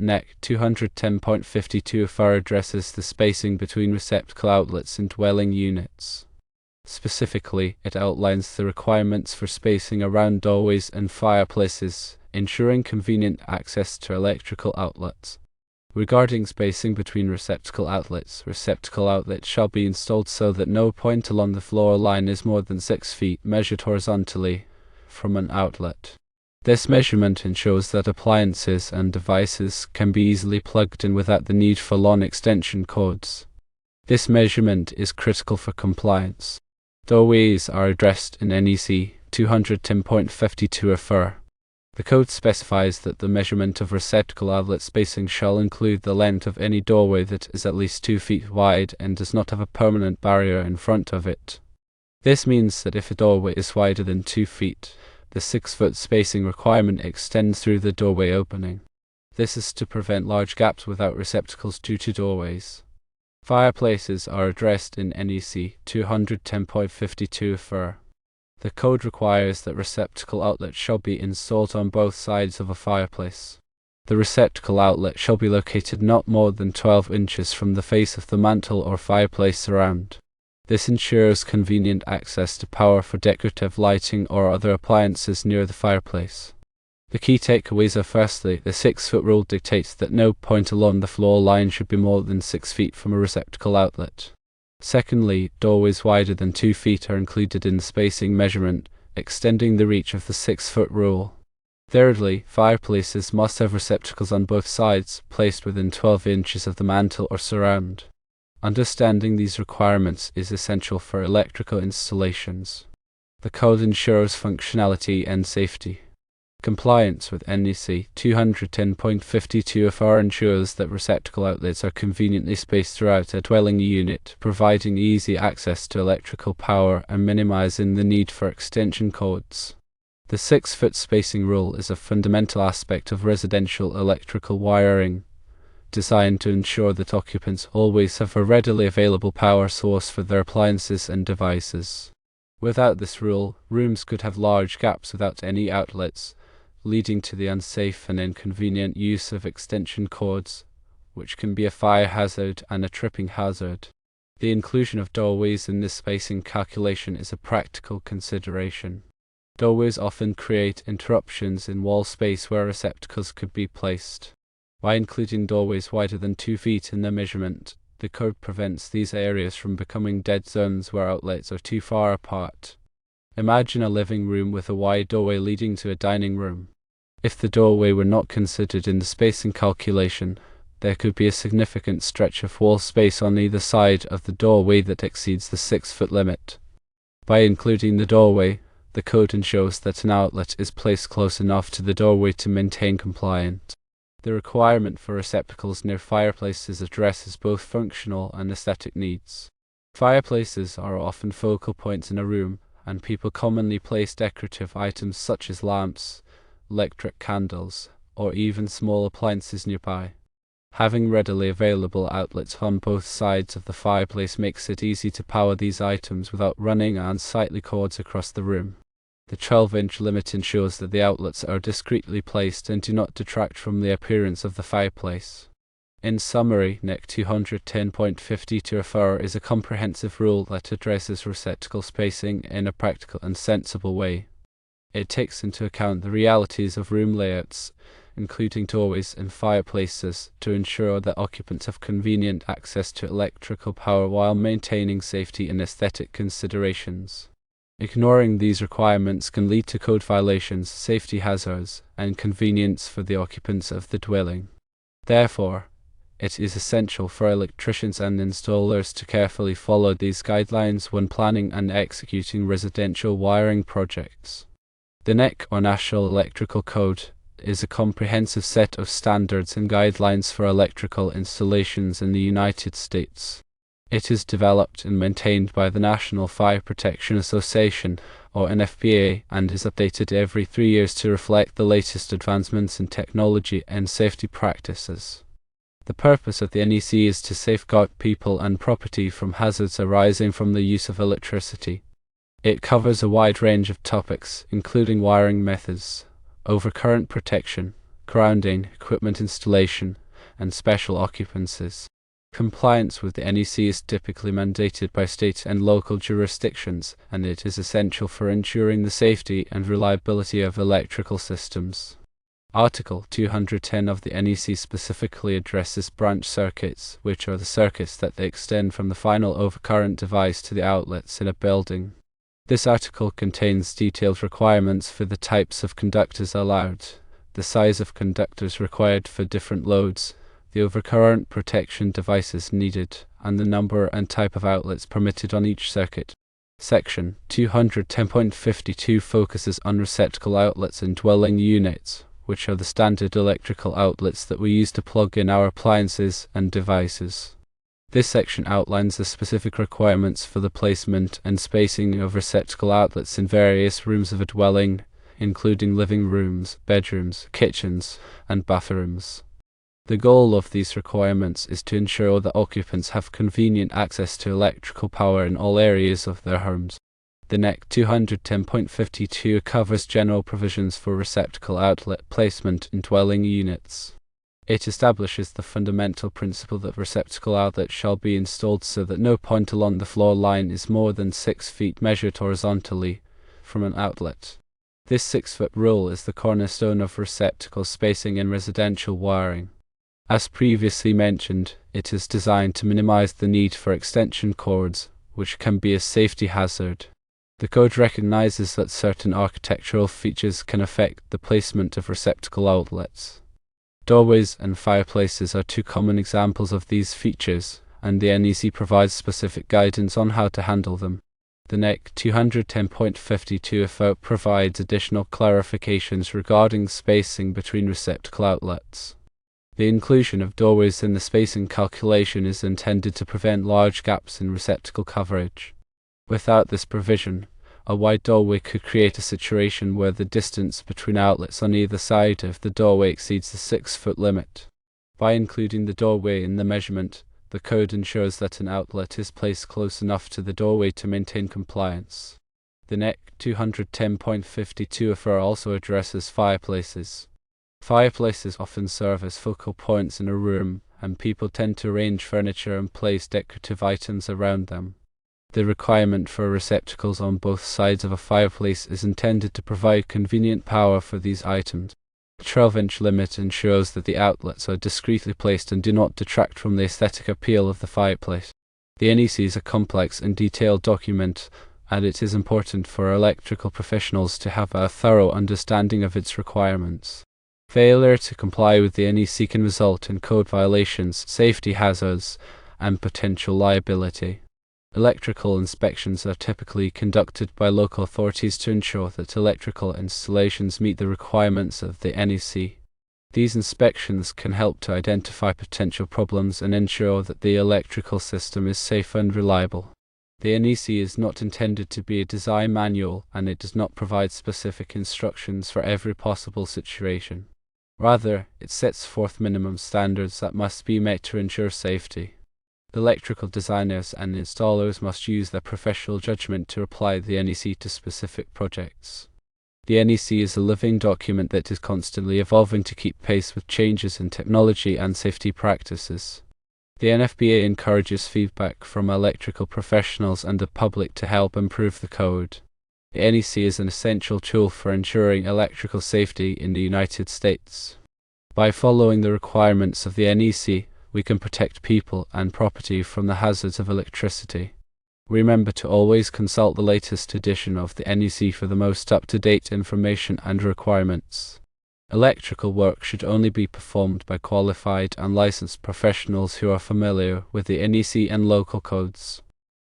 NEC 210.52 addresses the spacing between receptacle outlets in dwelling units. Specifically, it outlines the requirements for spacing around doorways and fireplaces, ensuring convenient access to electrical outlets. Regarding spacing between receptacle outlets shall be installed so that no point along the floor line is more than 6 feet measured horizontally from an outlet. This measurement ensures that appliances and devices can be easily plugged in without the need for long extension cords. This measurement is critical for compliance. Doorways are addressed in NEC 210.52 The code specifies that the measurement of receptacle outlet spacing shall include the length of any doorway that is at least 2 feet wide and does not have a permanent barrier in front of it. This means that if a doorway is wider than 2 feet, the 6-foot spacing requirement extends through the doorway opening. This is to prevent large gaps without receptacles due to doorways. Fireplaces are addressed in NEC 210.52 The code requires that receptacle outlets shall be installed on both sides of a fireplace. The receptacle outlet shall be located not more than 12 inches from the face of the mantel or fireplace surround. This ensures convenient access to power for decorative lighting or other appliances near the fireplace. The key takeaways are: firstly, the 6-foot rule dictates that no point along the floor line should be more than 6 feet from a receptacle outlet. Secondly, doorways wider than 2 feet are included in the spacing measurement, extending the reach of the 6-foot rule. Thirdly, fireplaces must have receptacles on both sides, placed within 12 inches of the mantel or surround. Understanding these requirements is essential for electrical installations. The code ensures functionality and safety. Compliance with NEC 210.52 ensures that receptacle outlets are conveniently spaced throughout a dwelling unit, providing easy access to electrical power and minimizing the need for extension cords. The 6-foot spacing rule is a fundamental aspect of residential electrical wiring, designed to ensure that occupants always have a readily available power source for their appliances and devices. Without this rule, rooms could have large gaps without any outlets, leading to the unsafe and inconvenient use of extension cords, which can be a fire hazard and a tripping hazard. The inclusion of doorways in this spacing calculation is a practical consideration. Doorways often create interruptions in wall space where receptacles could be placed. By including doorways wider than 2 feet in the measurement, the code prevents these areas from becoming dead zones where outlets are too far apart. Imagine a living room with a wide doorway leading to a dining room. If the doorway were not considered in the spacing calculation, there could be a significant stretch of wall space on either side of the doorway that exceeds the 6-foot limit. By including the doorway, the code ensures that an outlet is placed close enough to the doorway to maintain compliance. The requirement for receptacles near fireplaces addresses both functional and aesthetic needs. Fireplaces are often focal points in a room, and people commonly place decorative items such as lamps, electric candles, or even small appliances nearby. Having readily available outlets on both sides of the fireplace makes it easy to power these items without running unsightly cords across the room. The 12-inch limit ensures that the outlets are discreetly placed and do not detract from the appearance of the fireplace. In summary, NEC 210.52 is a comprehensive rule that addresses receptacle spacing in a practical and sensible way. It takes into account the realities of room layouts, including doorways and fireplaces, to ensure that occupants have convenient access to electrical power while maintaining safety and aesthetic considerations. Ignoring these requirements can lead to code violations, safety hazards, and inconvenience for the occupants of the dwelling. Therefore, it is essential for electricians and installers to carefully follow these guidelines when planning and executing residential wiring projects. The NEC, or National Electrical Code, is a comprehensive set of standards and guidelines for electrical installations in the United States. It is developed and maintained by the National Fire Protection Association, or NFPA, and is updated every 3 years to reflect the latest advancements in technology and safety practices. The purpose of the NEC is to safeguard people and property from hazards arising from the use of electricity. It covers a wide range of topics, including wiring methods, overcurrent protection, grounding, equipment installation, and special occupancies. Compliance with the NEC is typically mandated by state and local jurisdictions, and it is essential for ensuring the safety and reliability of electrical systems. Article 210 of the NEC specifically addresses branch circuits, which are the circuits that extend from the final overcurrent device to the outlets in a building. This article contains detailed requirements for the types of conductors allowed, the size of conductors required for different loads, the overcurrent protection devices needed, and the number and type of outlets permitted on each circuit. Section 210.52 focuses on receptacle outlets in dwelling units, which are the standard electrical outlets that we use to plug in our appliances and devices. This section outlines the specific requirements for the placement and spacing of receptacle outlets in various rooms of a dwelling, including living rooms, bedrooms, kitchens, and bathrooms. The goal of these requirements is to ensure that occupants have convenient access to electrical power in all areas of their homes. The NEC 210.52 covers general provisions for receptacle outlet placement in dwelling units. It establishes the fundamental principle that receptacle outlets shall be installed so that no point along the floor line is more than 6 feet measured horizontally from an outlet. This 6-foot rule is the cornerstone of receptacle spacing in residential wiring. As previously mentioned, it is designed to minimize the need for extension cords, which can be a safety hazard. The code recognizes that certain architectural features can affect the placement of receptacle outlets. Doorways and fireplaces are two common examples of these features, and the NEC provides specific guidance on how to handle them. The NEC 210.52 provides additional clarifications regarding spacing between receptacle outlets. The inclusion of doorways in the spacing calculation is intended to prevent large gaps in receptacle coverage. Without this provision, a wide doorway could create a situation where the distance between outlets on either side of the doorway exceeds the 6-foot limit. By including the doorway in the measurement, the code ensures that an outlet is placed close enough to the doorway to maintain compliance. The NEC 210.52 also addresses fireplaces. Fireplaces often serve as focal points in a room, and people tend to arrange furniture and place decorative items around them. The requirement for receptacles on both sides of a fireplace is intended to provide convenient power for these items. The 12-inch limit ensures that the outlets are discreetly placed and do not detract from the aesthetic appeal of the fireplace. The NEC is a complex and detailed document, and it is important for electrical professionals to have a thorough understanding of its requirements. Failure to comply with the NEC can result in code violations, safety hazards, and potential liability. Electrical inspections are typically conducted by local authorities to ensure that electrical installations meet the requirements of the NEC. These inspections can help to identify potential problems and ensure that the electrical system is safe and reliable. The NEC is not intended to be a design manual, and it does not provide specific instructions for every possible situation. Rather, it sets forth minimum standards that must be met to ensure safety. Electrical designers and installers must use their professional judgment to apply the NEC to specific projects. The NEC is a living document that is constantly evolving to keep pace with changes in technology and safety practices. The NFPA encourages feedback from electrical professionals and the public to help improve the code. The NEC is an essential tool for ensuring electrical safety in the United States. By following the requirements of the NEC, we can protect people and property from the hazards of electricity. Remember to always consult the latest edition of the NEC for the most up-to-date information and requirements. Electrical work should only be performed by qualified and licensed professionals who are familiar with the NEC and local codes.